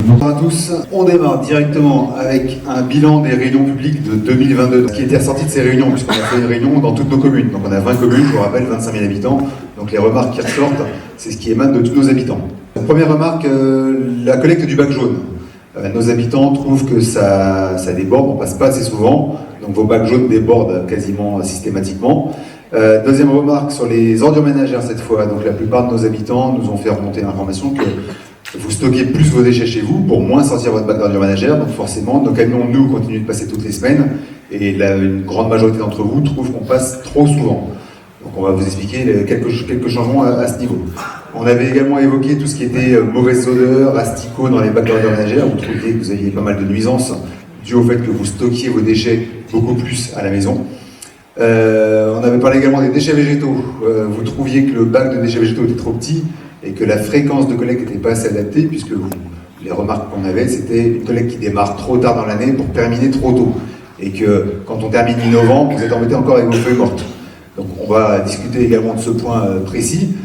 Bonjour à tous. On démarre directement avec un bilan des réunions publiques de 2022. Ce qui était ressorti de ces réunions, puisqu'on a fait une réunion dans toutes nos communes. Donc on a 20 communes, je vous rappelle, 25 000 habitants. Donc les remarques qui ressortent, c'est ce qui émane de tous nos habitants. Première remarque, la collecte du bac jaune. Nos habitants trouvent que ça déborde, on passe pas assez souvent. Donc vos bacs jaunes débordent quasiment systématiquement. Deuxième remarque sur les ordures ménagères cette fois. Donc la plupart de nos habitants nous ont fait remonter l'information que vous stockez plus vos déchets chez vous pour moins sortir votre bac d'ordures ménagères. Donc forcément, nos camions, nous, continuent de passer toutes les semaines. Et une grande majorité d'entre vous trouvent qu'on passe trop souvent. Donc on va vous expliquer quelques changements à ce niveau. On avait également évoqué tout ce qui était mauvaises odeurs, asticots dans les bacs d'ordures ménagères. Vous trouviez que vous aviez pas mal de nuisances dues au fait que vous stockiez vos déchets beaucoup plus à la maison. On avait parlé également des déchets végétaux. Vous trouviez que le bac de déchets végétaux était trop petit et que la fréquence de collecte n'était pas assez adaptée, puisque les remarques qu'on avait, c'était une collecte qui démarre trop tard dans l'année pour terminer trop tôt. Et que quand on termine mi-novembre, vous êtes embêté encore avec vos feuilles mortes. Donc on va discuter également de ce point précis.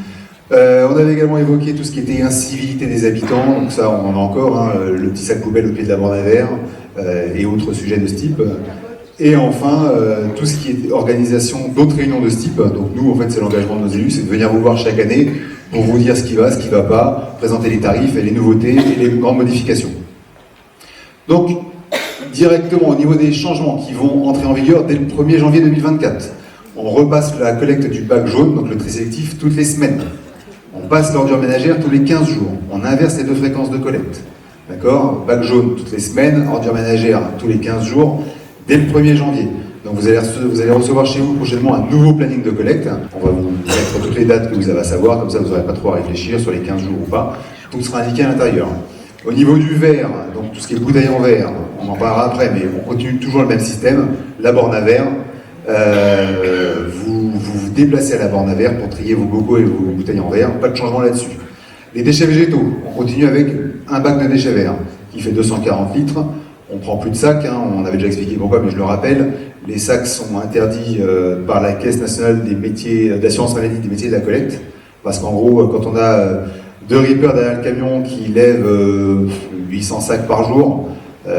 On avait également évoqué tout ce qui était incivilité des habitants, donc ça on en a encore, le petit sac poubelle au pied de la borne à verre et autres sujets de ce type. Et enfin, tout ce qui est organisation d'autres réunions de ce type. Donc nous, en fait, c'est l'engagement de nos élus, c'est de venir vous voir chaque année pour vous dire ce qui va pas, présenter les tarifs et les nouveautés et les grandes modifications. Donc, directement au niveau des changements qui vont entrer en vigueur dès le 1er janvier 2024, on repasse la collecte du bac jaune, donc le tri sélectif, toutes les semaines. On passe l'ordure ménagère tous les 15 jours. On inverse les deux fréquences de collecte. D'accord ? Bac jaune toutes les semaines, ordure ménagère tous les 15 jours, dès le 1er janvier. Donc vous allez recevoir chez vous prochainement un nouveau planning de collecte. On va vous mettre toutes les dates que vous avez à savoir, comme ça vous n'aurez pas trop à réfléchir sur les 15 jours ou pas. Tout sera indiqué à l'intérieur. Au niveau du verre, donc tout ce qui est bouteille en verre, on en parlera après, mais on continue toujours le même système. La borne à verre, vous vous déplacez à la borne à verre pour trier vos bocaux et vos bouteilles en verre, pas de changement là-dessus. Les déchets végétaux, on continue avec un bac de déchets verts qui fait 240 litres. On prend plus de sacs, on avait déjà expliqué pourquoi, mais je le rappelle. Les sacs sont interdits par la Caisse nationale des métiers d'assurance maladie des métiers de la collecte, parce qu'en gros, quand on a deux rippers derrière le camion qui lèvent 800 sacs par jour,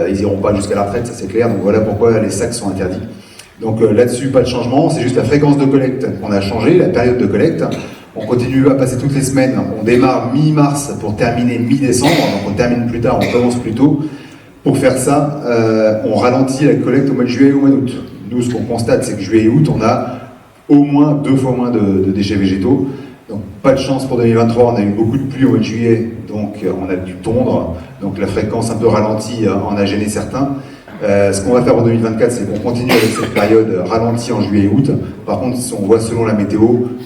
ils n'iront pas jusqu'à la retraite, ça c'est clair. Donc voilà pourquoi les sacs sont interdits. Donc là-dessus, pas de changement, c'est juste la fréquence de collecte qu'on a changé, la période de collecte. On continue à passer toutes les semaines, on démarre mi-mars pour terminer mi-décembre, donc on termine plus tard, on commence plus tôt. Pour faire ça, on ralentit la collecte au mois de juillet et au mois d'août. Nous, ce qu'on constate, c'est que juillet et août, on a au moins 2 fois moins de déchets végétaux. Donc pas de chance pour 2023, on a eu beaucoup de pluie au mois de juillet, donc on a dû tondre. Donc la fréquence un peu ralentie en a gêné certains. Ce qu'on va faire en 2024, c'est qu'on continue avec cette période ralentie en juillet et août. Par contre, si on voit selon la météo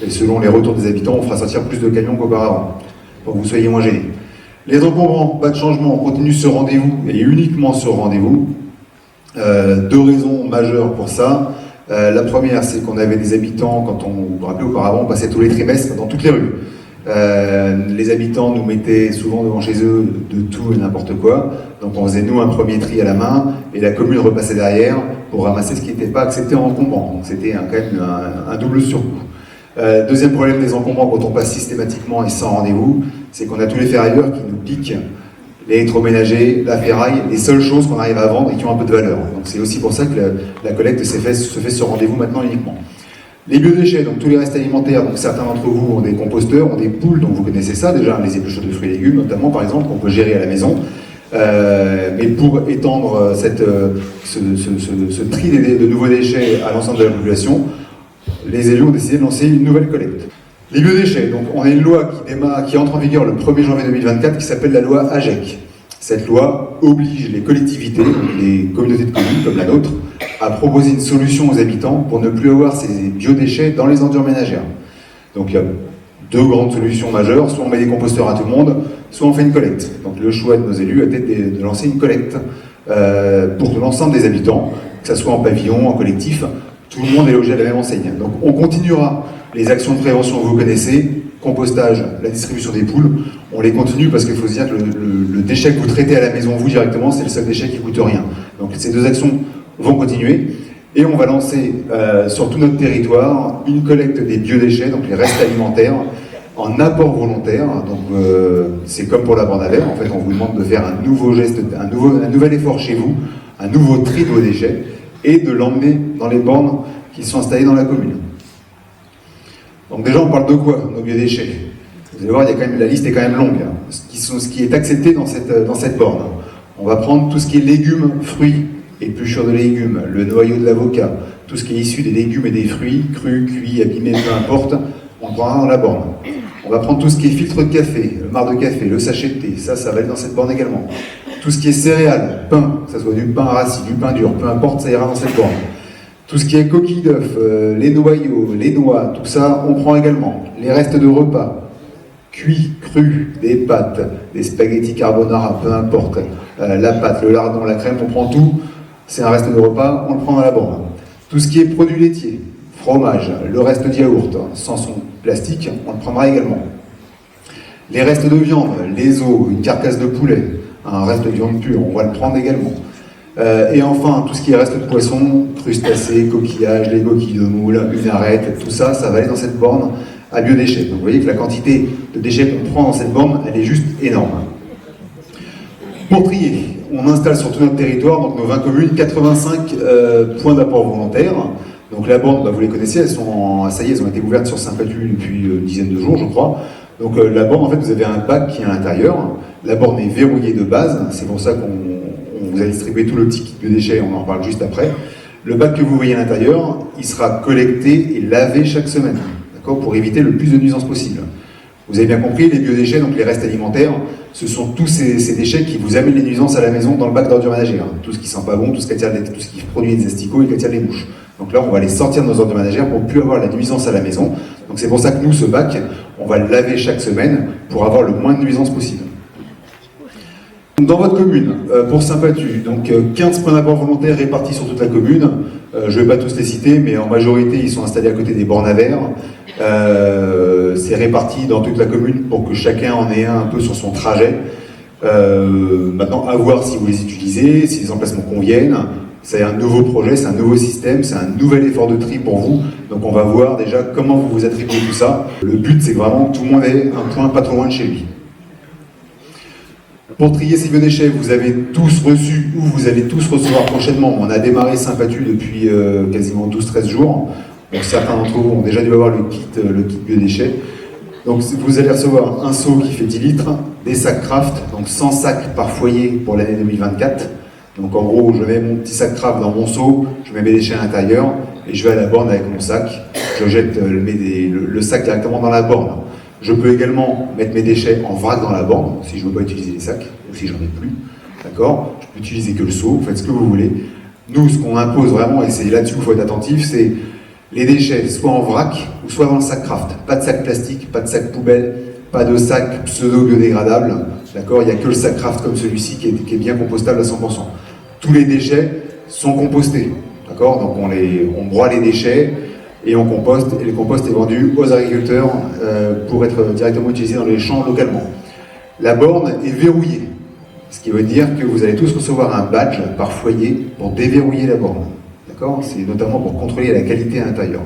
et selon les retours des habitants, on fera sortir plus de camions qu'auparavant, pour que vous soyez moins gênés. Les encombrants, pas de changement, on continue ce rendez-vous et uniquement ce rendez-vous. 2 raisons majeures pour ça. La première, c'est qu'on avait des habitants, quand vous vous rappelez auparavant, on passait tous les trimestres dans toutes les rues. Les habitants nous mettaient souvent devant chez eux de tout et n'importe quoi. Donc on faisait nous un premier tri à la main et la commune repassait derrière pour ramasser ce qui n'était pas accepté en encombrant. Donc c'était quand même un double surcoût. Deuxième problème des encombrants quand on passe systématiquement et sans rendez-vous, c'est qu'on a tous les ferrailleurs qui nous piquent l'électroménager, la ferraille, les seules choses qu'on arrive à vendre et qui ont un peu de valeur. Donc c'est aussi pour ça que la collecte se fait sur rendez-vous maintenant uniquement. Les biodéchets, donc tous les restes alimentaires, donc certains d'entre vous ont des composteurs, ont des poules, donc vous connaissez ça déjà, les épluchures de fruits et légumes notamment par exemple, qu'on peut gérer à la maison. Mais pour étendre ce tri de nouveaux déchets à l'ensemble de la population, les élus ont décidé de lancer une nouvelle collecte. Les biodéchets, donc on a une loi qui entre en vigueur le 1er janvier 2024 qui s'appelle la loi AGEC. Cette loi oblige les collectivités, les communautés de communes comme la nôtre, à proposer une solution aux habitants pour ne plus avoir ces biodéchets dans les ordures ménagères. Donc il y a 2 grandes solutions majeures, soit on met des composteurs à tout le monde, soit on fait une collecte. Donc le choix de nos élus a été de lancer une collecte pour l'ensemble des habitants, que ce soit en pavillon, en collectif, tout le monde est logé à la même enseigne. Donc on continuera les actions de prévention que vous connaissez, compostage, la distribution des poules, on les continue parce qu'il faut se dire que le déchet que vous traitez à la maison, vous directement, c'est le seul déchet qui ne coûte rien. Donc ces 2 actions vont continuer et on va lancer sur tout notre territoire une collecte des biodéchets, donc les restes alimentaires, en apport volontaire. Donc c'est comme pour la borne à verre, en fait on vous demande de faire un nouveau geste, un nouvel effort chez vous, un nouveau tri de vos déchets, et de l'emmener dans les bornes qui sont installées dans la commune. Donc déjà on parle de quoi, nos biodéchets? Vous allez voir, la liste est quand même longue, hein, ce qui est accepté dans cette borne. On va prendre tout ce qui est légumes, fruits, épluchures de légumes, le noyau de l'avocat, tout ce qui est issu des légumes et des fruits, crus, cuits, abîmés, peu importe, on le prendra dans la borne. On va prendre tout ce qui est filtre de café, le marc de café, le sachet de thé, ça va aller dans cette borne également. Tout ce qui est céréales, pain, que ce soit du pain rassis, du pain dur, peu importe, ça ira dans cette borne. Tout ce qui est coquilles d'œufs, les noyaux, les noix, tout ça, on prend également. Les restes de repas, cuits, crus, des pâtes, des spaghettis carbonara, peu importe, la pâte, le lardon, la crème, on prend tout. C'est un reste de repas, on le prend dans la borne. Tout ce qui est produits laitiers, fromage, le reste de yaourt, sans son plastique, on le prendra également. Les restes de viande, les os, une carcasse de poulet, un reste de viande pure, on va le prendre également. Et enfin, tout ce qui est reste de poisson, crustacés, coquillages, les coquilles de moule, une arête, tout ça, ça va aller dans cette borne à biodéchets. Donc vous voyez que la quantité de déchets qu'on prend dans cette borne, elle est juste énorme. Pour trier, on installe sur tout notre territoire, donc nos 20 communes, 85 points d'apport volontaire. Donc la borne, vous les connaissez, elles ont été ouvertes sur Saint-Patu depuis une dizaine de jours, je crois. Donc la borne, en fait, vous avez un bac qui est à l'intérieur. La borne est verrouillée de base, c'est pour ça qu'on vous a distribué tout le petit kit de déchets, on en parle juste après. Le bac que vous voyez à l'intérieur, il sera collecté et lavé chaque semaine, d'accord, pour éviter le plus de nuisances possible. Vous avez bien compris, les biodéchets, donc les restes alimentaires, ce sont tous ces déchets qui vous amènent les nuisances à la maison dans le bac d'ordures ménagères. Tout ce qui sent pas bon, tout ce qui produit des asticots et qui attire les mouches. Donc là, on va les sortir de nos ordures ménagères pour ne plus avoir la nuisance à la maison. Donc c'est pour ça que nous, ce bac, on va le laver chaque semaine pour avoir le moins de nuisances possible. Dans votre commune, pour Saint-Patu, donc 15 points d'apport volontaires répartis sur toute la commune. Je ne vais pas tous les citer, mais en majorité, ils sont installés à côté des bornes à verre. C'est réparti dans toute la commune pour que chacun en ait un peu sur son trajet. Maintenant, à voir si vous les utilisez, si les emplacements conviennent. C'est un nouveau projet, c'est un nouveau système, c'est un nouvel effort de tri pour vous. Donc on va voir déjà comment vous vous attribuez tout ça. Le but, c'est que vraiment tout le monde ait un point pas trop loin de chez lui. Pour trier ces biodéchets, vous avez tous reçu, ou vous allez tous recevoir prochainement. On a démarré Saint-Patu depuis quasiment 12-13 jours. Donc certains d'entre vous ont déjà dû avoir le kit biodéchets. Donc vous allez recevoir un seau qui fait 10 litres, des sacs Kraft, donc 100 sacs par foyer pour l'année 2024. Donc en gros, je mets mon petit sac Kraft dans mon seau, je mets mes déchets à l'intérieur, et je vais à la borne avec mon sac. Je jette le sac directement dans la borne. Je peux également mettre mes déchets en vrac dans la borne, si je ne veux pas utiliser les sacs, ou si j'en ai plus. D'accord? Je peux utiliser que le seau, vous faites ce que vous voulez. Nous, ce qu'on impose vraiment, et c'est là-dessus qu'il faut être attentif, c'est les déchets, soit en vrac, ou soit dans le sac Kraft. Pas de sac plastique, pas de sac poubelle, pas de sac pseudo-biodégradable. D'accord? Il n'y a que le sac Kraft comme celui-ci qui est bien compostable à 100%. Tous les déchets sont compostés. D'accord? Donc on broie les déchets et on composte, et le compost est vendu aux agriculteurs pour être directement utilisé dans les champs localement. La borne est verrouillée, ce qui veut dire que vous allez tous recevoir un badge par foyer pour déverrouiller la borne. D'accord? C'est notamment pour contrôler la qualité à l'intérieur.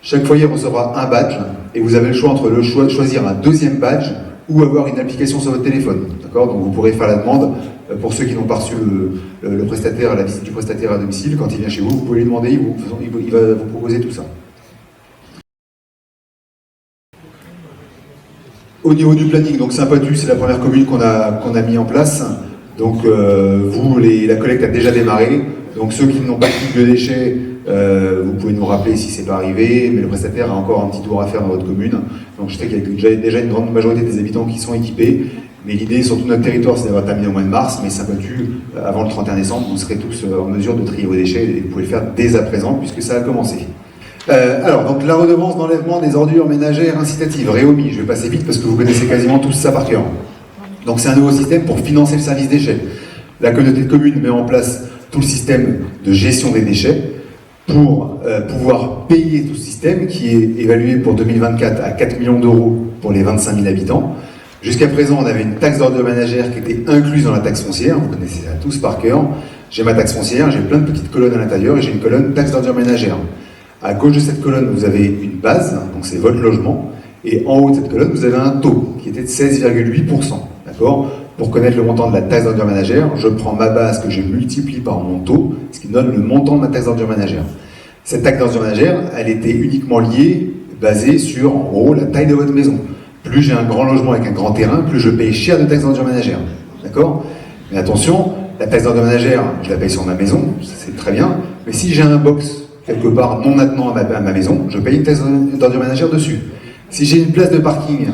Chaque foyer recevra un badge et vous avez le choix entre le choix de choisir un deuxième badge ou avoir une application sur votre téléphone. D'accord? Donc vous pourrez faire la demande. Pour ceux qui n'ont pas reçu le prestataire, la visite du prestataire à domicile, quand il vient chez vous, vous pouvez lui demander, il va vous proposer tout ça. Au niveau du planning, donc Saint-Patu, c'est la première commune qu'on a mis en place. Donc la collecte a déjà démarré. Donc ceux qui n'ont pas de biodéchets, vous pouvez nous rappeler si c'est pas arrivé, mais le prestataire a encore un petit tour à faire dans votre commune. Donc je sais qu'il y a déjà une grande majorité des habitants qui sont équipés. Mais l'idée sur tout notre territoire, c'est d'avoir terminé au mois de mars, mais Saint-Patu, avant le 31 décembre, vous serez tous en mesure de trier vos déchets et vous pouvez le faire dès à présent puisque ça a commencé. Alors, donc la redevance d'enlèvement des ordures ménagères incitatives, REOMI, je vais passer vite parce que vous connaissez quasiment tous ça par cœur. Donc c'est un nouveau système pour financer le service déchets. La communauté de communes met en place tout le système de gestion des déchets pour pouvoir payer tout ce système qui est évalué pour 2024 à 4 millions d'euros pour les 25 000 habitants. Jusqu'à présent, on avait une taxe d'ordures ménagères qui était incluse dans la taxe foncière, vous connaissez ça tous par cœur. J'ai ma taxe foncière, j'ai plein de petites colonnes à l'intérieur et j'ai une colonne taxe d'ordures ménagères. À gauche de cette colonne, vous avez une base, donc c'est votre logement, Et en haut de cette colonne, vous avez un taux qui était de 16,8%. D'accord ? Pour connaître le montant de la taxe d'ordure ménagère, je prends ma base que je multiplie par mon taux, ce qui me donne le montant de ma taxe d'ordure ménagère. Cette taxe d'ordure ménagère, elle était uniquement liée, basée sur, en gros, la taille de votre maison. Plus j'ai un grand logement avec un grand terrain, plus je paye cher de taxe d'ordure ménagère. D'accord ? Mais attention, la taxe d'ordure ménagère, je la paye sur ma maison, c'est très bien, mais si j'ai un box quelque part non attenant à ma maison, je paye une taxe d'ordure ménagère dessus. Si j'ai une place de parking,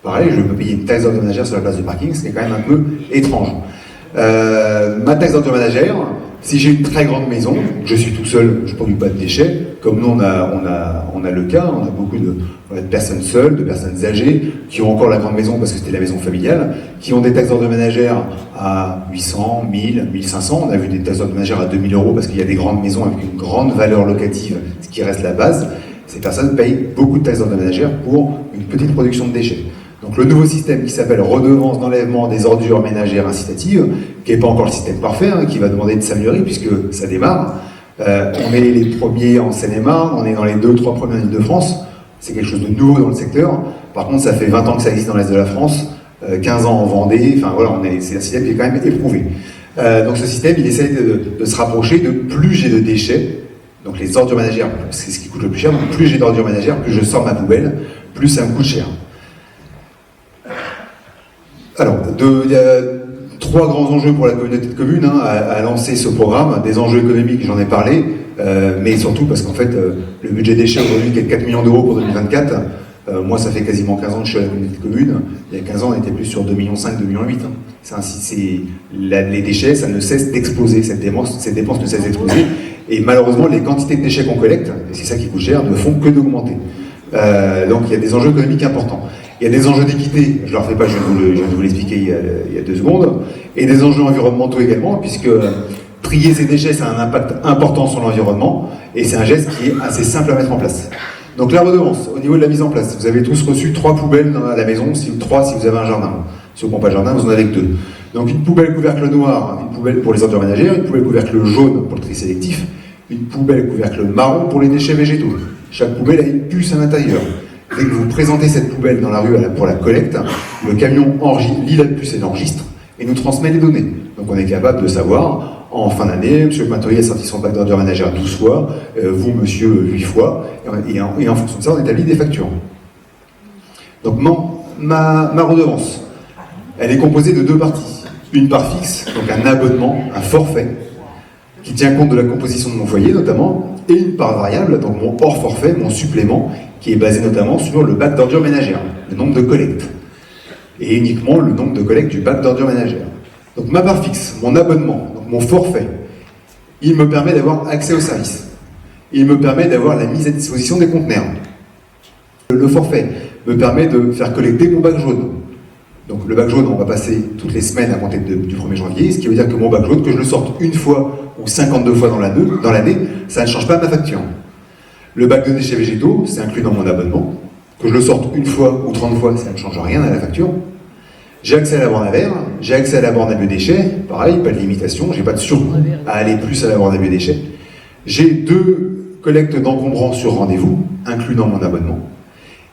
pareil, je peux payer une taxe d'ordure ménagère sur la place de parking, ce qui est quand même un peu étrange. Ma taxe d'ordure ménagère, si j'ai une très grande maison, je suis tout seul, je ne produis pas de déchets, comme nous on a le cas, on a beaucoup de personnes seules, de personnes âgées, qui ont encore la grande maison parce que c'était la maison familiale, qui ont des taxes d'ordure ménagère à 800, 1000, 1500, on a vu des taxes d'ordure ménagère à 2000 € parce qu'il y a des grandes maisons avec une grande valeur locative, ce qui reste la base. Ces personnes payent beaucoup de taxes d'ordure ménagère pour une petite production de déchets. Donc le nouveau système qui s'appelle redevance d'enlèvement des ordures ménagères incitatives, qui n'est pas encore le système parfait, hein, qui va demander de s'améliorer puisque ça démarre. On est les premiers en Seine-et-Marne, on est dans les 2-3 premiers en Île-de-France, c'est quelque chose de nouveau dans le secteur. Par contre, ça fait 20 ans que ça existe dans l'Est de la France, 15 ans en Vendée, enfin voilà, c'est un système qui est quand même éprouvé. Donc ce système, il essaie de se rapprocher de plus j'ai de déchets, donc les ordures ménagères, c'est ce qui coûte le plus cher, donc plus j'ai d'ordures ménagères, plus je sors ma poubelle, plus ça me coûte cher. Alors, il y a 3 grands enjeux pour la communauté de communes à lancer ce programme. Des enjeux économiques, j'en ai parlé, mais surtout parce qu'en fait, le budget déchets aujourd'hui qui est de 4 millions d'euros pour 2024, moi ça fait quasiment 15 ans que je suis à la communauté de communes, il y a 15 ans on était plus sur 2,5 millions, 2,8 millions. Les déchets, ça ne cesse d'exploser, cette dépense ne cesse d'exploser, et malheureusement les quantités de déchets qu'on collecte, et c'est ça qui coûte cher, ne font que d'augmenter. Donc il y a des enjeux économiques importants. Il y a des enjeux d'équité, je ne leur fais pas, je viens de vous l'expliquer il y a 2 secondes, et des enjeux environnementaux également, puisque trier ces déchets, ça a un impact important sur l'environnement, et c'est un geste qui est assez simple à mettre en place. Donc la redevance, au niveau de la mise en place, vous avez tous reçu 3 poubelles à la maison, 3 si vous avez un jardin. Ceux qui n'ont pas de jardin, vous en avez que 2. Donc une poubelle couvercle noir, une poubelle pour les ordures ménagères, une poubelle couvercle jaune pour le tri sélectif, une poubelle couvercle marron pour les déchets végétaux. Chaque poubelle a une puce à l'intérieur. Dès que vous présentez cette poubelle dans la rue pour la collecte, le camion lit la puce et l'enregistre et nous transmet les données. Donc on est capable de savoir, en fin d'année, monsieur Pintoyer a sorti son bac d'ordures ménagères 12 fois, vous monsieur 8 fois, et en fonction de ça on établit des factures. Donc ma redevance, elle est composée de 2 parties. Une part fixe, donc un abonnement, un forfait, qui tient compte de la composition de mon foyer notamment, et une part variable, donc mon hors forfait, mon supplément, qui est basé notamment sur le bac d'ordures ménagères, le nombre de collectes, et uniquement le nombre de collectes du bac d'ordures ménagères. Donc ma part fixe, mon abonnement, donc mon forfait, il me permet d'avoir accès au service. Il me permet d'avoir la mise à disposition des conteneurs. Le forfait me permet de faire collecter mon bac jaune. Donc le bac jaune, on va passer toutes les semaines à compter du 1er janvier, ce qui veut dire que mon bac jaune, que je le sorte une fois ou 52 fois dans l'année, ça ne change pas ma facture. Le bac de déchets végétaux, c'est inclus dans mon abonnement. Que je le sorte une fois ou 30 fois, ça ne change rien à la facture. J'ai accès à la borne à verre, j'ai accès à la borne à biodéchets, pareil, pas de limitation, j'ai pas de surcoût à aller plus à la borne à biodéchets. J'ai 2 collectes d'encombrants sur rendez-vous, inclus dans mon abonnement.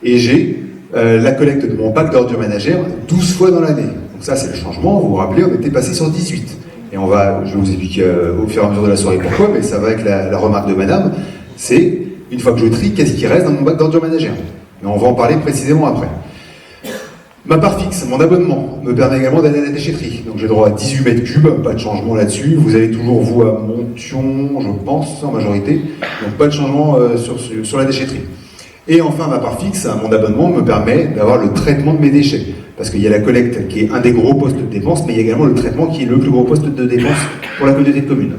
Et j'ai la collecte de mon bac d'ordures ménagères 12 fois dans l'année. Donc ça, c'est le changement. Vous vous rappelez, on était passé sur 18. Et je vais vous expliquer au fur et à mesure de la soirée pourquoi, mais ça va avec la remarque de madame. C'est, une fois que je trie, qu'est-ce qui reste dans mon bac d'ordures ménagères? Mais on va en parler précisément après. Ma part fixe, mon abonnement, me permet également d'aller à la déchetterie. Donc j'ai droit à 18 mètres cubes, pas de changement là-dessus. Vous allez toujours, vous, à Montion, je pense, en majorité. Donc pas de changement sur la déchetterie. Et enfin, ma part fixe, mon abonnement me permet d'avoir le traitement de mes déchets. Parce qu'il y a la collecte qui est un des gros postes de dépenses, mais il y a également le traitement qui est le plus gros poste de dépenses pour la communauté de communes.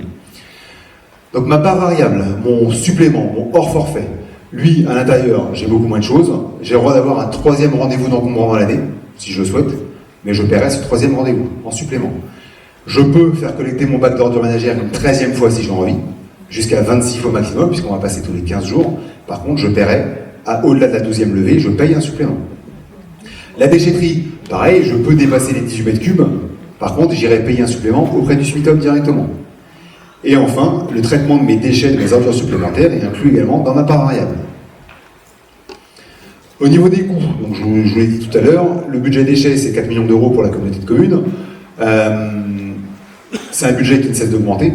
Donc ma part variable, mon supplément, mon hors forfait, lui, à l'intérieur, j'ai beaucoup moins de choses. J'ai le droit d'avoir un 3e rendez-vous d'encombrement dans l'année, si je le souhaite, mais je paierai ce 3e rendez-vous en supplément. Je peux faire collecter mon bac d'ordures ménagères une 13e fois si j'ai envie, jusqu'à 26 fois maximum, puisqu'on va passer tous les 15 jours. Par contre, je paierai, au-delà de la 12e levée, je paye un supplément. La déchetterie, pareil, je peux dépasser les 18 mètres cubes. Par contre, j'irai payer un supplément auprès du SMICOM directement. Et enfin, le traitement de mes déchets, de mes ordures supplémentaires est inclus également dans ma part variable. Au niveau des coûts, donc je vous l'ai dit tout à l'heure, le budget déchets c'est 4 millions d'euros pour la communauté de communes. C'est un budget qui ne cesse d'augmenter,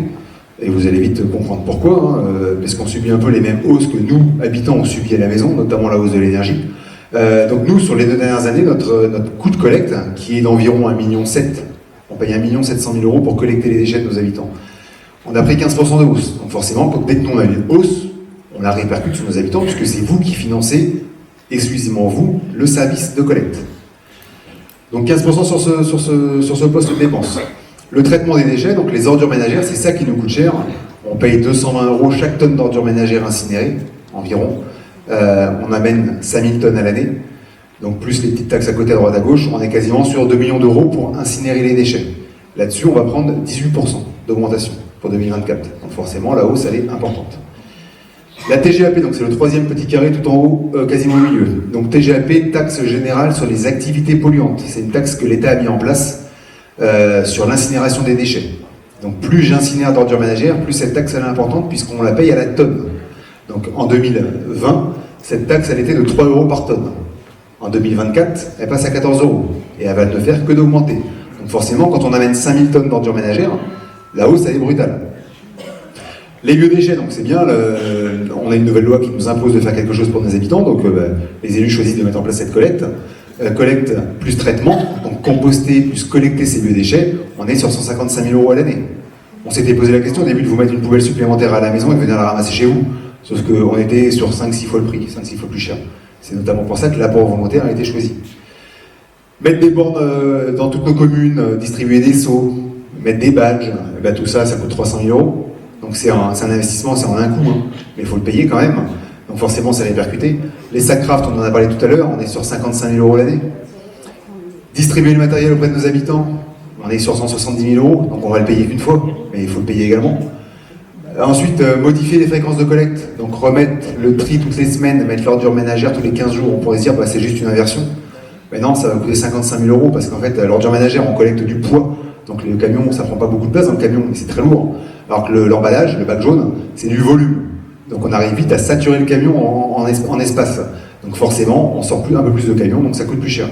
et vous allez vite comprendre pourquoi, parce qu'on subit un peu les mêmes hausses que nous, habitants, on subit à la maison, notamment la hausse de l'énergie. Donc nous, sur les 2 dernières années, notre coût de collecte, qui est d'environ 1,7 million, on paye 1,7 million pour collecter les déchets de nos habitants. On a pris 15% de hausse. Donc forcément, dès que nous on a une hausse, on la répercute sur nos habitants, puisque c'est vous qui financez, exclusivement vous, le service de collecte. Donc 15% sur ce poste de dépense. Le traitement des déchets, donc les ordures ménagères, c'est ça qui nous coûte cher. On paye 220 € chaque tonne d'ordures ménagères incinérées, environ. On amène 5000 tonnes à l'année. Donc plus les petites taxes à côté, à droite, à gauche, on est quasiment sur 2 millions d'euros pour incinérer les déchets. Là-dessus, on va prendre 18% d'augmentation pour 2024. Donc forcément, la hausse, elle est importante. La TGAP, donc c'est le troisième petit carré tout en haut, quasiment au milieu. Donc TGAP, taxe générale sur les activités polluantes. C'est une taxe que l'État a mis en place sur l'incinération des déchets. Donc plus j'incinère d'ordures ménagères, plus cette taxe elle est importante puisqu'on la paye à la tonne. Donc en 2020, cette taxe elle était de 3 € par tonne. En 2024, elle passe à 14 € et elle va ne faire que d'augmenter. Donc forcément, quand on amène 5000 tonnes d'ordures ménagères, la hausse elle est brutale. Les biodéchets, donc c'est bien, on a une nouvelle loi qui nous impose de faire quelque chose pour nos habitants, donc les élus choisissent de mettre en place cette collecte. Collecte plus traitement, donc composter plus collecter ces biodéchets, on est sur 155 000 € à l'année. On s'était posé la question au début de vous mettre une poubelle supplémentaire à la maison et de venir la ramasser chez vous, sauf qu'on était sur 5-6 fois le prix, 5-6 fois plus cher. C'est notamment pour ça que l'apport volontaire a été choisi. Mettre des bornes dans toutes nos communes, distribuer des seaux, mettre des badges, tout ça, ça coûte 300 000 €. Donc c'est un investissement, c'est en un coup, mais il faut le payer quand même. Donc forcément, ça va répercuter. Les sacs craft, on en a parlé tout à l'heure, on est sur 55 000 € l'année. Distribuer le matériel auprès de nos habitants, on est sur 170 000 €, donc on va le payer qu'une fois, mais il faut le payer également. Ensuite, modifier les fréquences de collecte, donc remettre le tri toutes les semaines, mettre l'ordure ménagère tous les 15 jours, on pourrait se dire c'est juste une inversion. Mais non, ça va coûter 55 000 € parce qu'en fait, l'ordure ménagère, on collecte du poids, donc le camion, ça prend pas beaucoup de place dans le camion, mais c'est très lourd. Alors que l'emballage, le bac jaune, c'est du volume. Donc on arrive vite à saturer le camion en espace. Donc forcément, on sort un peu plus de camions, donc ça coûte plus cher.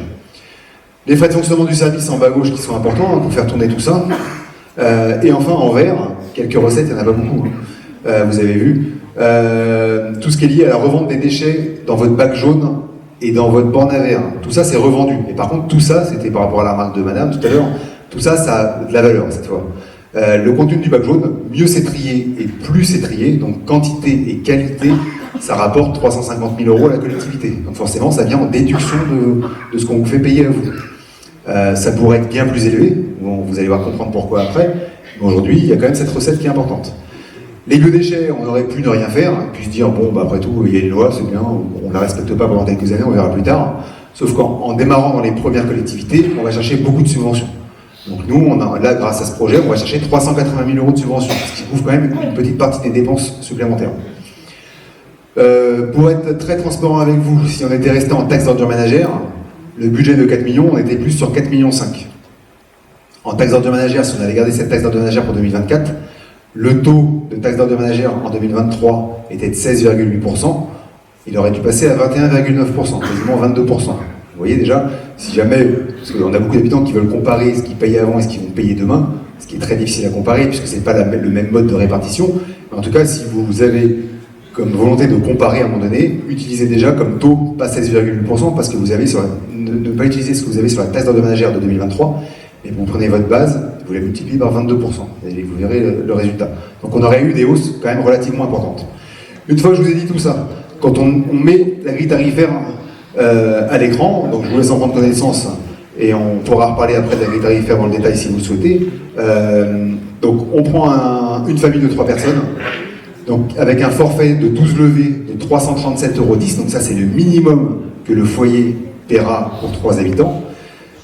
Les frais de fonctionnement du service en bas à gauche qui sont importants pour faire tourner tout ça. Et enfin, en vert, quelques recettes, il n'y en a pas beaucoup, vous avez vu. Tout ce qui est lié à la revente des déchets dans votre bac jaune et dans votre borne à verre. Tout ça, c'est revendu. Et par contre, tout ça, c'était par rapport à la remarque de madame tout à l'heure, tout ça, ça a de la valeur cette fois. Le contenu du bac jaune, mieux c'est trié et plus c'est trié, donc quantité et qualité, ça rapporte 350 000 € à la collectivité. Donc forcément, ça vient en déduction de ce qu'on vous fait payer à vous. Ça pourrait être bien plus élevé, vous allez voir comprendre pourquoi après, mais aujourd'hui, il y a quand même cette recette qui est importante. Les biodéchets, on aurait pu ne rien faire, puis se dire, après tout, il y a une loi, c'est bien, on ne la respecte pas pendant quelques années, on verra plus tard. Sauf qu'en démarrant dans les premières collectivités, on va chercher beaucoup de subventions. Donc nous, là, grâce à ce projet, on va chercher 380 000 € de subventions, ce qui couvre quand même une petite partie des dépenses supplémentaires. Pour être très transparent avec vous, si on était resté en taxe d'ordures ménagères, le budget de 4 millions, on était plus sur 4,5 millions. En taxe d'ordures ménagères, si on avait gardé cette taxe d'ordures ménagères pour 2024, le taux de taxe d'ordures ménagères en 2023 était de 16,8%, il aurait dû passer à 21,9%, quasiment 22%. Vous voyez déjà, si jamais, parce qu'on a beaucoup d'habitants qui veulent comparer ce qu'ils payaient avant et ce qu'ils vont payer demain, ce qui est très difficile à comparer puisque ce n'est pas le même mode de répartition, mais en tout cas, si vous avez comme volonté de comparer à un moment donné, utilisez déjà comme taux pas 16,8% parce que vous avez ne pas utiliser ce que vous avez sur la taxe d'ordures ménagères de 2023, et vous prenez votre base, vous la multipliez par 22%, et vous verrez le résultat. Donc on aurait eu des hausses quand même relativement importantes. Une fois que je vous ai dit tout ça, quand on met la grille tarifaire à l'écran, donc je vous laisse en prendre connaissance, et on pourra reparler après de la grille tarifaire dans le détail si vous le souhaitez. Donc on prend une famille de 3 personnes, donc avec un forfait de 12 levées de 337,10 €, donc ça c'est le minimum que le foyer paiera pour 3 habitants,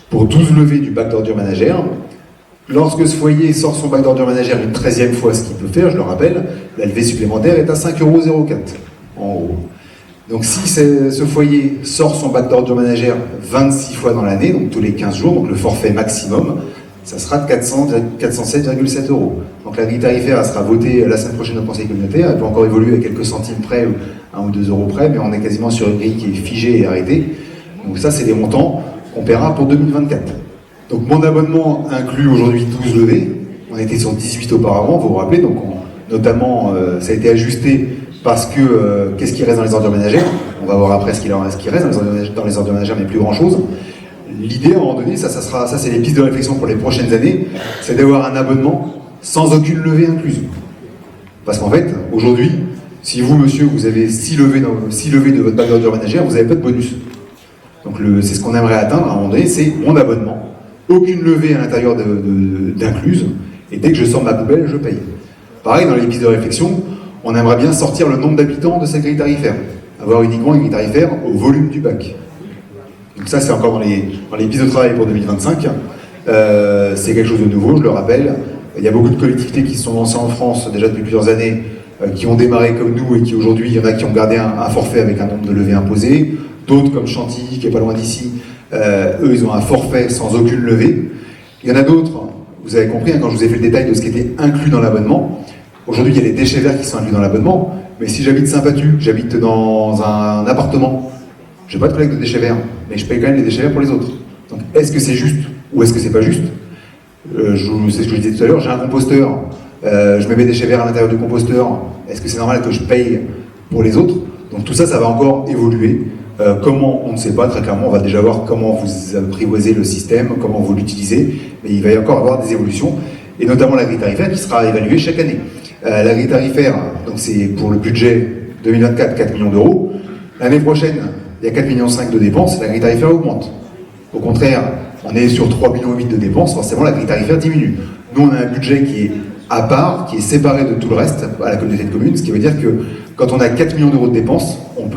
pour 12 levées du bac d'ordures ménagères. Lorsque ce foyer sort son bac d'ordures ménagères une 13e fois, ce qu'il peut faire, je le rappelle, la levée supplémentaire est à 5,04 € en haut. Donc si ce foyer sort son bac d'ordures ménagères 26 fois dans l'année, donc tous les 15 jours, donc le forfait maximum, ça sera de 407,7 €. Donc la grille tarifaire, elle sera votée la semaine prochaine au Conseil communautaire, elle peut encore évoluer à quelques centimes près, ou 1 ou 2 € près, mais on est quasiment sur une grille qui est figée et arrêtée. Donc ça, c'est des montants qu'on paiera pour 2024. Donc mon abonnement inclut aujourd'hui 12 levées, on était sur 18 auparavant, vous vous rappelez, donc notamment ça a été ajusté parce que qu'est-ce qui reste dans les ordures ménagères? On va voir après ce qui reste dans les ordures ménagères, mais plus grand-chose. L'idée, à un moment donné, ça c'est les pistes de réflexion pour les prochaines années, c'est d'avoir un abonnement sans aucune levée incluse. Parce qu'en fait, aujourd'hui, si vous, monsieur, vous avez 6 levées de votre bac d'ordures ménagères, vous n'avez pas de bonus. Donc c'est ce qu'on aimerait atteindre à un moment donné, c'est mon abonnement, aucune levée à l'intérieur d'incluse, et dès que je sors ma poubelle, je paye. Pareil, dans les pistes de réflexion, on aimerait bien sortir le nombre d'habitants de cette grille tarifaire, avoir uniquement une grille tarifaire au volume du bac. Donc ça, c'est encore dans les pistes de travail pour 2025. C'est quelque chose de nouveau, je le rappelle. Il y a beaucoup de collectivités qui se sont lancées en France déjà depuis plusieurs années, qui ont démarré comme nous et qui aujourd'hui, il y en a qui ont gardé un forfait avec un nombre de levées imposées. D'autres, comme Chantilly, qui est pas loin d'ici, eux, ils ont un forfait sans aucune levée. Il y en a d'autres, vous avez compris, quand je vous ai fait le détail de ce qui était inclus dans l'abonnement. Aujourd'hui, il y a les déchets verts qui sont inclus dans l'abonnement, mais si j'habite Saint-Patu, j'habite dans un appartement, je n'ai pas de collecte de déchets verts, mais je paye quand même les déchets verts pour les autres. Donc, est-ce que c'est juste ou est-ce que c'est pas juste? C'est ce que je disais tout à l'heure, j'ai un composteur, je mets mes déchets verts à l'intérieur du composteur, est-ce que c'est normal que je paye pour les autres? Donc tout ça, ça va encore évoluer. Comment, on ne sait pas, très clairement, on va déjà voir comment vous apprivoisez le système, comment vous l'utilisez, mais il va y encore avoir des évolutions, et notamment la grille tarifaire qui sera évaluée chaque année. La grille tarifaire, donc c'est pour le budget 2024, 4 millions d'euros. L'année prochaine, il y a 4,5 millions de dépenses, la grille tarifaire augmente. Au contraire, on est sur 3,8 millions de dépenses, forcément la grille tarifaire diminue. Nous, on a un budget qui est à part, qui est séparé de tout le reste à la communauté de communes, ce qui veut dire que quand on a 4 millions d'euros de dépenses, on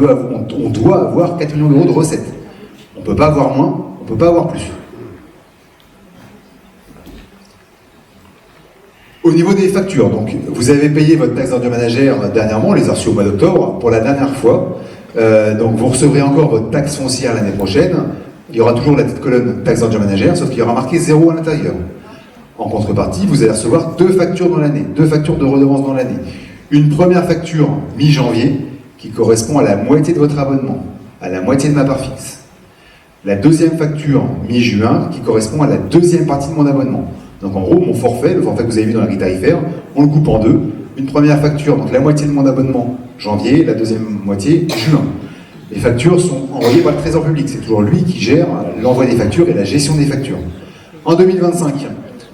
doit avoir 4 millions d'euros de recettes. On ne peut pas avoir moins, on ne peut pas avoir plus. Au niveau des factures, donc vous avez payé votre taxe d'ordures ménagères dernièrement, on les a reçus au mois d'octobre, pour la dernière fois. Donc vous recevrez encore votre taxe foncière l'année prochaine. Il y aura toujours la petite colonne taxe d'ordures ménagères, sauf qu'il y aura marqué 0 à l'intérieur. En contrepartie, vous allez recevoir 2 factures dans l'année, 2 factures de redevance dans l'année. Une première facture mi-janvier, qui correspond à la moitié de votre abonnement, à la moitié de ma part fixe. La deuxième facture mi-juin, qui correspond à la deuxième partie de mon abonnement. Donc en gros, mon forfait, le forfait que vous avez vu dans la grille tarifaire, on le coupe en deux. Une première facture, donc la moitié de mon abonnement, janvier, la deuxième moitié, juin. Les factures sont envoyées par le Trésor public, c'est toujours lui qui gère l'envoi des factures et la gestion des factures. En 2025,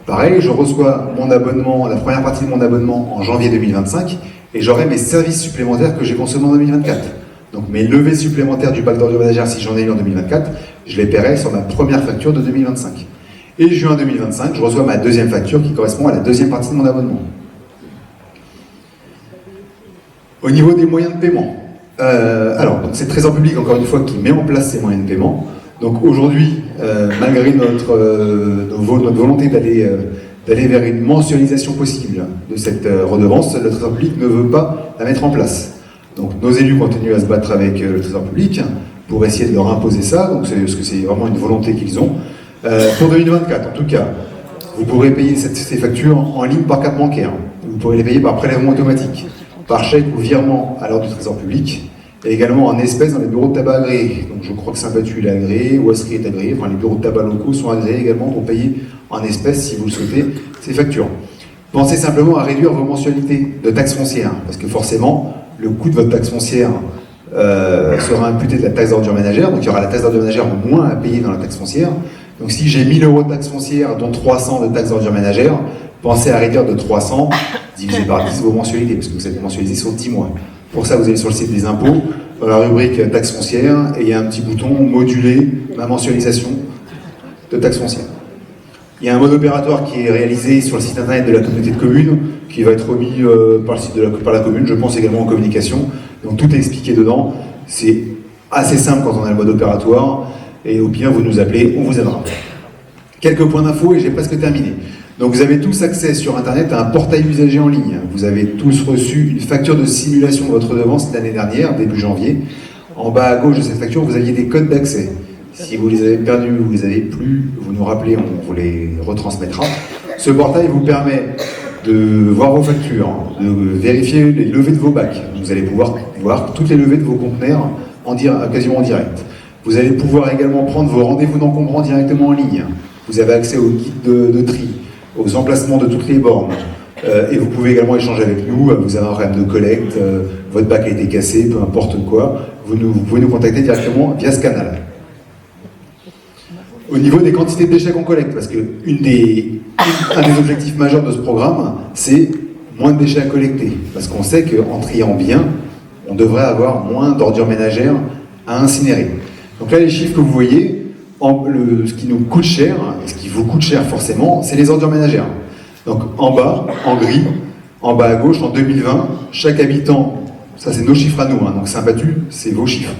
pareil, je reçois mon abonnement, la première partie de mon abonnement en janvier 2025, et j'aurai mes services supplémentaires que j'ai consommés en 2024. Donc mes levées supplémentaires du bac d'ordures ménagères, si j'en ai eu en 2024, je les paierai sur ma première facture de 2025. Et juin 2025, je reçois ma deuxième facture qui correspond à la deuxième partie de mon abonnement. Au niveau des moyens de paiement, alors c'est Trésor public encore une fois qui met en place ces moyens de paiement. Donc aujourd'hui, malgré notre volonté d'aller vers une mensualisation possible de cette redevance, le Trésor public ne veut pas la mettre en place. Donc nos élus continuent à se battre avec le Trésor public pour essayer de leur imposer ça, donc parce que c'est vraiment une volonté qu'ils ont. Pour 2024, en tout cas, vous pourrez payer ces factures en ligne par carte bancaire. Vous pourrez les payer par prélèvement automatique, par chèque ou virement à l'heure du Trésor public, et également en espèces dans les bureaux de tabac agréés. Donc je crois que Saint-Patu est agréé, Ouasserie est agréé, enfin les bureaux de tabac locaux sont agréés également pour payer en espèces, si vous le souhaitez, ces factures. Pensez simplement à réduire vos mensualités de taxes foncières, parce que forcément, le coût de votre taxe foncière sera imputé de la taxe d'ordures ménagères, donc il y aura la taxe d'ordures ménagères en moins à payer dans la taxe foncière. Donc si j'ai 1000 € de taxe foncière, dont 300 de taxe d'ordures ménagères, pensez à réduire de 300, divisé par 10 vos mensualités, parce que vous êtes mensualisé sur 10 mois. Pour ça, vous allez sur le site des impôts, dans la rubrique taxe foncière, et il y a un petit bouton moduler ma mensualisation de taxe foncière. Il y a un mode opératoire qui est réalisé sur le site internet de la communauté de communes, qui va être remis par la commune, je pense également en communication. Donc tout est expliqué dedans. C'est assez simple quand on a le mode opératoire. Et au pire, vous nous appelez, on vous aidera. Quelques points d'info et j'ai presque terminé. Donc vous avez tous accès sur Internet à un portail usager en ligne. Vous avez tous reçu une facture de simulation de votre redevance l'année dernière, début janvier. En bas à gauche de cette facture, vous aviez des codes d'accès. Si vous les avez perdus, vous les avez plus, vous nous rappelez, on vous les retransmettra. Ce portail vous permet de voir vos factures, de vérifier les levées de vos bacs. Vous allez pouvoir voir toutes les levées de vos conteneurs quasiment en direct. Vous allez pouvoir également prendre vos rendez-vous d'encombrants directement en ligne. Vous avez accès au guide de tri, aux emplacements de toutes les bornes. Et vous pouvez également échanger avec nous. Vous avez un problème de collecte, votre bac a été cassé, peu importe quoi. Vous pouvez nous contacter directement via ce canal. Au niveau des quantités de déchets qu'on collecte, parce que un des objectifs majeurs de ce programme, c'est moins de déchets à collecter. Parce qu'on sait qu'en triant bien, on devrait avoir moins d'ordures ménagères à incinérer. Donc là, les chiffres que vous voyez, ce qui nous coûte cher, et ce qui vous coûte cher forcément, c'est les ordures ménagères. Donc en bas, en gris, en bas à gauche, en 2020, chaque habitant, ça c'est nos chiffres à nous, hein, donc Saint-Patu, c'est vos chiffres.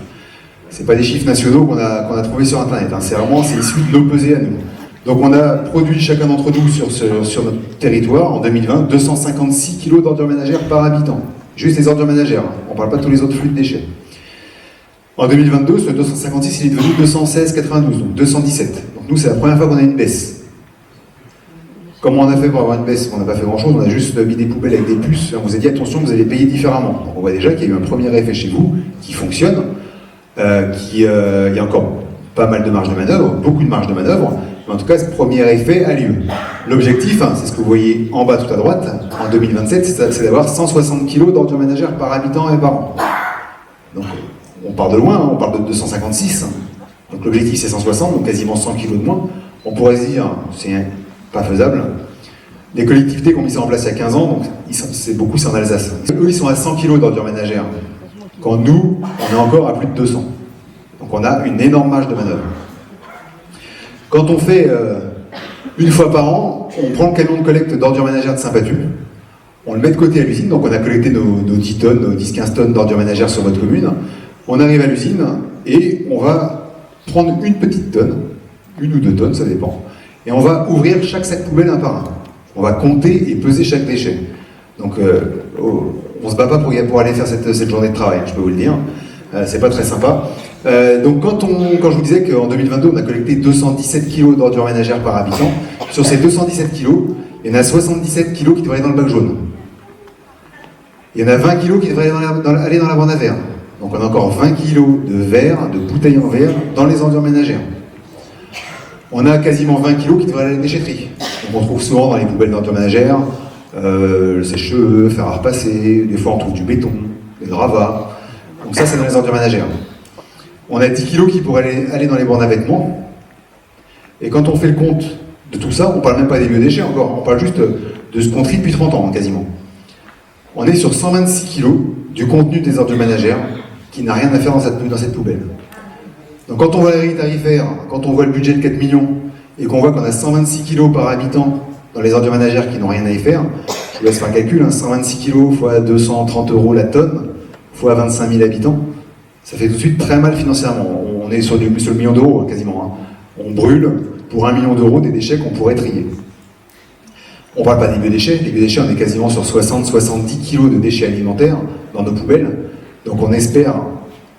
C'est pas des chiffres nationaux qu'on a trouvés sur Internet, hein, c'est issu de nos pesées à nous. Donc on a produit chacun d'entre nous sur notre territoire, en 2020, 256 kg d'ordures ménagères par habitant. Juste les ordures ménagères, hein. On ne parle pas de tous les autres flux de déchets. En 2022, ce 256, il est devenu 216,92, donc 217. Donc nous, c'est la première fois qu'on a une baisse. Comment on a fait pour avoir une baisse? On n'a pas fait grand-chose, on a juste mis des poubelles avec des puces, on vous a dit attention, vous allez payer différemment. Donc on voit déjà qu'il y a eu un premier effet chez vous, qui fonctionne, il y a encore pas mal de marge de manœuvre, beaucoup de marge de manœuvre, mais en tout cas ce premier effet a lieu. L'objectif, hein, c'est ce que vous voyez en bas tout à droite, en 2027, c'est d'avoir 160 kg d'ordures ménagères par habitant et par an. Donc on part de loin, hein, on parle de 256, hein. Donc l'objectif c'est 160, donc quasiment 100 kg de moins. On pourrait se dire, c'est pas faisable. Les collectivités qui ont mis ça en place il y a 15 ans, donc c'est en Alsace. Eux ils sont à 100 kg d'ordures ménagères, quand nous, on est encore à plus de 200. Donc on a une énorme marge de manœuvre. Quand on fait une fois par an, on prend le camion de collecte d'ordures ménagères de Saint-Patu, on le met de côté à l'usine, donc on a collecté nos 10 tonnes, nos 10-15 tonnes d'ordures ménagères sur votre commune. On arrive à l'usine et on va prendre une petite tonne, une ou 2 tonnes, ça dépend, et on va ouvrir chaque sac poubelle un par un. On va compter et peser chaque déchet. Donc on se bat pas pour aller faire cette journée de travail, je peux vous le dire. C'est pas très sympa. Donc quand je vous disais qu'en 2022 on a collecté 217 kg d'ordures ménagères par habitant, sur ces 217 kg, il y en a 77 kg qui devraient aller dans le bac jaune. Il y en a 20 kg qui devraient aller dans la borne à verre. Donc on a encore 20 kg de verre, de bouteilles en verre dans les ordures ménagères. On a quasiment 20 kg qui devraient aller à la déchetterie. Donc on trouve souvent dans les poubelles d'ordures ménagères le sèche-cheveux, fer à repasser, des fois on trouve du béton, des gravats. Donc ça c'est dans les ordures ménagères. On a 10 kg qui pourraient aller dans les bornes à vêtements. Et quand on fait le compte de tout ça, on ne parle même pas des biodéchets encore, on parle juste de ce qu'on trie depuis 30 ans, quasiment. On est sur 126 kg du contenu des ordures ménagères qui n'a rien à faire dans cette poubelle. Donc quand on voit la grille tarifaire, quand on voit le budget de 4 millions, et qu'on voit qu'on a 126 kg par habitant dans les ordures ménagères qui n'ont rien à y faire, je vous laisse faire un calcul, hein, 126 kg fois 230 € la tonne, fois 25 000 habitants, ça fait tout de suite très mal financièrement. On est sur le million d'euros, hein, quasiment. Hein. On brûle pour 1 million d'euros des déchets qu'on pourrait trier. On ne parle pas des biodéchets. Les biodéchets, on est quasiment sur 60-70 kg de déchets alimentaires dans nos poubelles. Donc on espère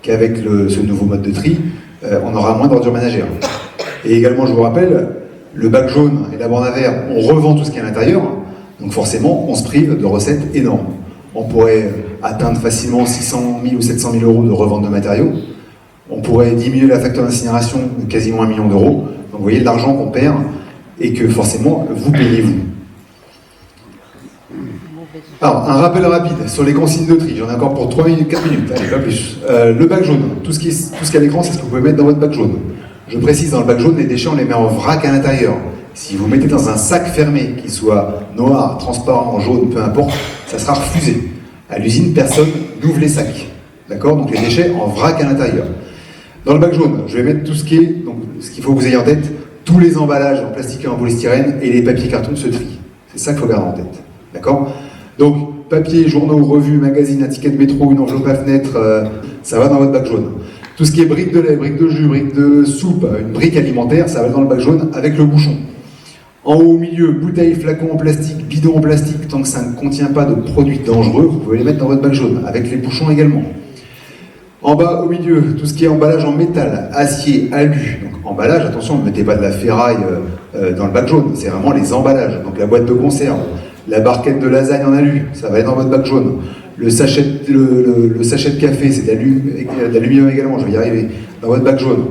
qu'avec ce nouveau mode de tri, on aura moins d'ordures ménagères. Et également, je vous rappelle, le bac jaune et la borne à verre, on revend tout ce qui est à l'intérieur. Donc forcément, on se prive de recettes énormes. On pourrait atteindre facilement 600 000 ou 700 000 € de revente de matériaux. On pourrait diminuer la facture d'incinération de quasiment 1 million d'euros. Donc vous voyez l'argent qu'on perd et que forcément, vous payez vous. Alors, un rappel rapide sur les consignes de tri. J'en ai encore pour 3 minutes, 4 minutes, allez, pas plus. Le bac jaune, tout ce qui est à l'écran, c'est ce que vous pouvez mettre dans votre bac jaune. Je précise, dans le bac jaune, les déchets, on les met en vrac à l'intérieur. Si vous mettez dans un sac fermé, qu'il soit noir, transparent, jaune, peu importe, ça sera refusé. À l'usine, personne n'ouvre les sacs. D'accord? Donc les déchets en vrac à l'intérieur. Dans le bac jaune, je vais mettre tout ce qui est, donc ce qu'il faut que vous ayez en tête, tous les emballages en plastique et en polystyrène et les papiers cartons se trient. C'est ça qu'il faut garder en tête. D'accord? Donc, papier, journaux, revues, magazines, un ticket de métro, une enveloppe à fenêtre, ça va dans votre bac jaune. Tout ce qui est briques de lait, briques de jus, briques de soupe, une brique alimentaire, ça va dans le bac jaune avec le bouchon. En haut au milieu, bouteilles, flacons en plastique, bidons en plastique, tant que ça ne contient pas de produits dangereux, vous pouvez les mettre dans votre bac jaune, avec les bouchons également. En bas au milieu, tout ce qui est emballage en métal, acier, alu, donc emballage, attention, ne mettez pas de la ferraille dans le bac jaune, c'est vraiment les emballages. Donc la boîte de conserve, la barquette de lasagne en alu, ça va être dans votre bac jaune. Le sachet de café, c'est de l'aluminium également, je vais y arriver, dans votre bac jaune.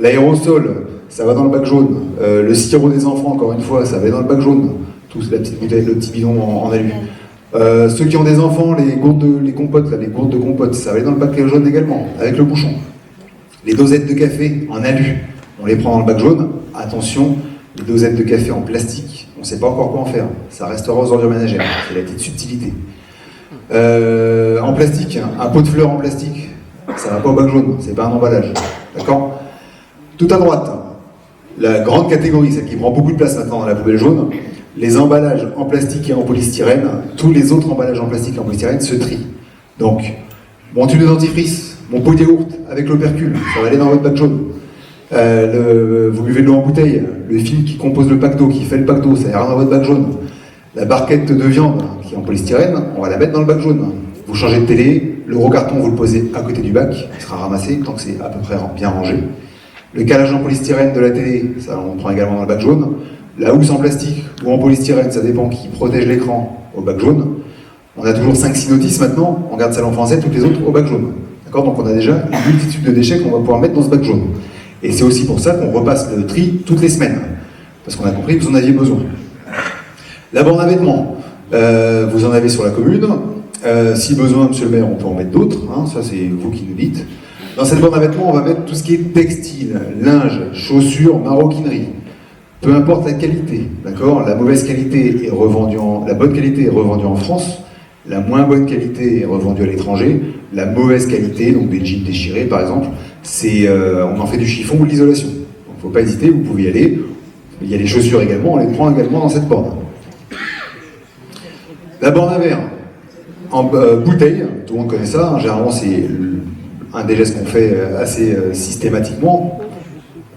L'aérosol, ça va dans le bac jaune. Le sirop des enfants, encore une fois, ça va dans le bac jaune. Tout la petite bouteille, le petit bidon en alu. Ceux qui ont des enfants, les gourdes de compote, ça va aller dans le bac jaune également, avec le bouchon. Les dosettes de café en alu, on les prend dans le bac jaune. Attention, les dosettes de café en plastique, on ne sait pas encore quoi en faire. Ça restera aux ordures ménagères, c'est la petite subtilité. En plastique, un pot de fleurs en plastique, ça va pas au bac jaune, c'est pas un emballage. D'accord ? Tout à droite, la grande catégorie, celle qui prend beaucoup de place maintenant dans la poubelle jaune, les emballages en plastique et en polystyrène, tous les autres emballages en plastique et en polystyrène se trient. Donc, mon tube de dentifrice, mon pot de yaourt avec l'opercule, ça va aller dans votre bac jaune. Vous buvez de l'eau en bouteille, le fil qui compose le pack d'eau, qui fait le pack d'eau, ça ira dans votre bac jaune. La barquette de viande qui est en polystyrène, on va la mettre dans le bac jaune. Vous changez de télé, le gros carton, vous le posez à côté du bac, il sera ramassé tant que c'est à peu près bien rangé. Le calage en polystyrène de la télé, ça on prend également dans le bac jaune. La housse en plastique ou en polystyrène, ça dépend, qui protège l'écran, au bac jaune. On a toujours 5-6 notices maintenant, on garde celle en français, toutes les autres au bac jaune. D'accord ? Donc on a déjà une multitude de déchets qu'on va pouvoir mettre dans ce bac jaune. Et c'est aussi pour ça qu'on repasse le tri toutes les semaines. Parce qu'on a compris que vous en aviez besoin. La borne à vêtements, vous en avez sur la commune. Si besoin, monsieur le maire, on peut en mettre d'autres. Hein, ça, c'est vous qui nous dites. Dans cette borne à vêtements, on va mettre tout ce qui est textile, linge, chaussures, maroquinerie. Peu importe la qualité, d'accord ? La mauvaise qualité est revendue la bonne qualité est revendue en France. La moins bonne qualité est revendue à l'étranger. La mauvaise qualité, donc des jeans déchirés par exemple, on en fait du chiffon ou de l'isolation. Donc il ne faut pas hésiter, vous pouvez y aller. Il y a les chaussures également, on les prend également dans cette borne. La borne à verre, en bouteille, tout le monde connaît ça, hein, généralement c'est un des gestes qu'on fait assez systématiquement,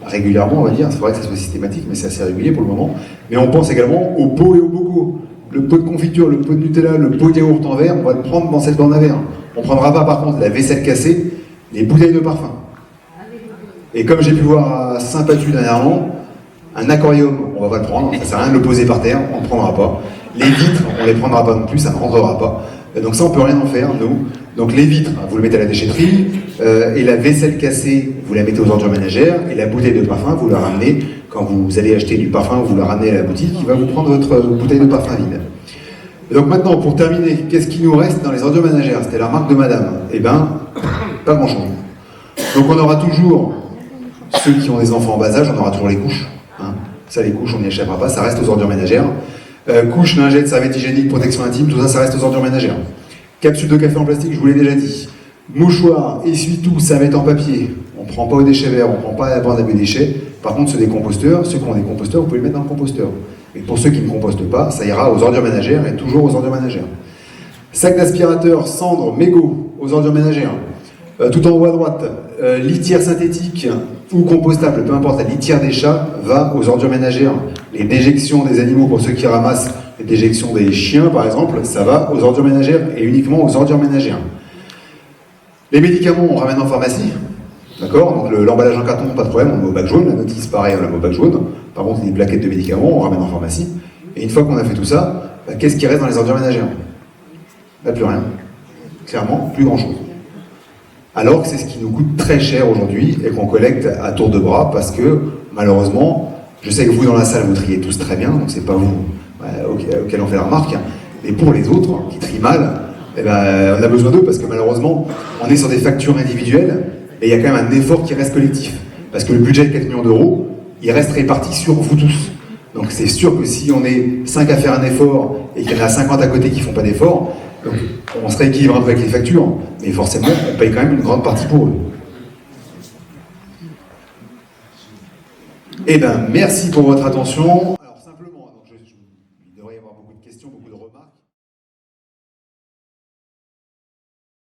régulièrement on va dire, c'est vrai que ça soit systématique, mais c'est assez régulier pour le moment. Mais on pense également aux pots et aux bocaux. Le pot de confiture, le pot de Nutella, le pot de yaourt en verre, on va le prendre dans cette borne à verre. On ne prendra pas par contre la vaisselle cassée, les bouteilles de parfum. Et comme j'ai pu voir à Saint-Patu dernièrement, un aquarium, on va pas le prendre, ça sert à rien de le poser par terre, on ne le prendra pas. Les vitres, on ne les prendra pas non plus, ça ne rentrera pas. Donc ça, on ne peut rien en faire, nous. Donc les vitres, vous le mettez à la déchetterie, et la vaisselle cassée, vous la mettez aux ordures ménagères, et la bouteille de parfum, vous la ramenez, quand vous allez acheter du parfum, vous la ramenez à la boutique, qui va vous prendre votre bouteille de parfum vide. Et donc maintenant, pour terminer, qu'est-ce qui nous reste dans les ordures ménagères ? C'était la remarque de madame. Eh bien, pas grand-chose. Donc on aura toujours, ceux qui ont des enfants en bas âge, on aura toujours les couches. Hein. Ça, les couches, on n'y échappera pas, ça reste aux ordures ménagères. Couches, lingettes, serviettes hygiéniques, protection intime, tout ça, ça reste aux ordures ménagères. Capsule de café en plastique, je vous l'ai déjà dit. Mouchoir, essuie-tout, serviette en papier. On ne prend pas aux déchets verts, on ne prend pas à la borne à déchets. Par contre, ceux des composteurs, ceux qui ont des composteurs, vous pouvez les mettre dans le composteur. Et pour ceux qui ne compostent pas, ça ira aux ordures ménagères et toujours aux ordures ménagères. Sac d'aspirateur, cendres, mégots, aux ordures ménagères. Tout en haut à droite, litière synthétique ou compostable, peu importe, la litière des chats va aux ordures ménagères. Les déjections des animaux, pour ceux qui ramassent les déjections des chiens par exemple, ça va aux ordures ménagères et uniquement aux ordures ménagères. Les médicaments, on ramène en pharmacie, d'accord ? Donc l'emballage en carton, pas de problème, on le met au bac jaune, la notice pareil, on la met au bac jaune. Par contre, les plaquettes de médicaments, on ramène en pharmacie. Et une fois qu'on a fait tout ça, qu'est-ce qui reste dans les ordures ménagères ? Plus rien. Clairement, plus grand-chose. Alors que c'est ce qui nous coûte très cher aujourd'hui et qu'on collecte à tour de bras parce que, malheureusement, je sais que vous dans la salle, vous triez tous très bien, donc c'est pas vous auquel on fait la remarque, mais pour les autres qui trient mal, eh ben, on a besoin d'eux parce que malheureusement, on est sur des factures individuelles et il y a quand même un effort qui reste collectif. Parce que le budget de 4 millions d'euros, il reste réparti sur vous tous. Donc c'est sûr que si on est 5 à faire un effort et qu'il y en a 50 à côté qui font pas d'effort, donc on se rééquilibre un peu avec les factures, mais forcément, on paye quand même une grande partie pour eux. Eh bien, merci pour votre attention. Alors simplement, il devrait y avoir beaucoup de questions, beaucoup de remarques.